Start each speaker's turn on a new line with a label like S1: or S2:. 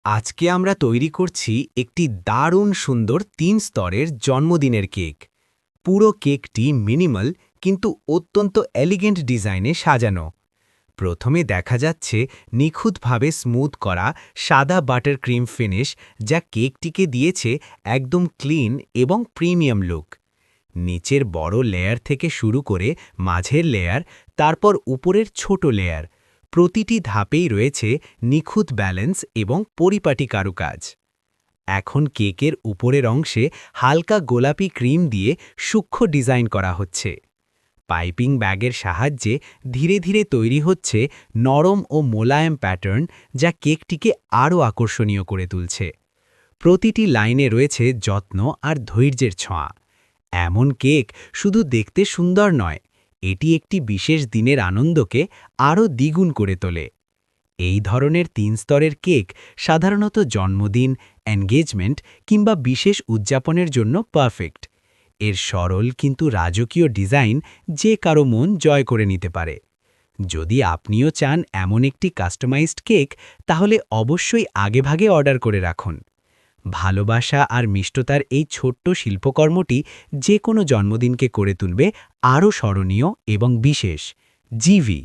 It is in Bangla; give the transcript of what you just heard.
S1: আজকে আমরা তৈরি করছি একটি দারুণ সুন্দর ৩ স্তরের জন্মদিনের কেক। পুরো কেকটি মিনিমাল কিন্তু অত্যন্ত এলিগেন্ট ডিজাইনে সাজানো। প্রথমে দেখা যাচ্ছে নিখুঁতভাবে স্মুথ করা সাদা বাটার ক্রিম ফিনিশ, যা কেকটিকে দিয়েছে একদম ক্লিন এবং প্রিমিয়াম লুক। নিচের বড় লেয়ার থেকে শুরু করে মাঝের লেয়ার, তারপর উপরের ছোট লেয়ার, প্রতিটি ধাপেই রয়েছে নিখুঁত ব্যালেন্স এবং পরিপাটি কারুকাজ। এখন কেকের উপরের অংশে হালকা গোলাপি ক্রিম দিয়ে সূক্ষ্ম ডিজাইন করা হচ্ছে। পাইপিং ব্যাগের সাহায্যে ধীরে ধীরে তৈরি হচ্ছে নরম ও মোলায়েম প্যাটার্ন, যা কেকটিকে আরও আকর্ষণীয় করে তুলছে। প্রতিটি লাইনে রয়েছে যত্ন আর ধৈর্যের ছোঁয়া। এমন কেক শুধু দেখতে সুন্দর নয়, এটি একটি বিশেষ দিনের আনন্দকে আরও দ্বিগুণ করে তোলে। এই ধরনের ৩ স্তরের কেক সাধারণত জন্মদিন, এনগেজমেন্ট কিংবা বিশেষ উদযাপনের জন্য পারফেক্ট। এর সরল কিন্তু রাজকীয় ডিজাইন যে কারো মন জয় করে নিতে পারে। যদি আপনিও চান এমন একটি কাস্টমাইজড কেক, তাহলে অবশ্যই আগেভাগে অর্ডার করে রাখুন। ভালোবাসা আর মিষ্টতার এই ছোট্ট শিল্পকর্মটি যে কোনো জন্মদিনকে করে তুলবে আরও স্মরণীয় এবং বিশেষ। জিভি।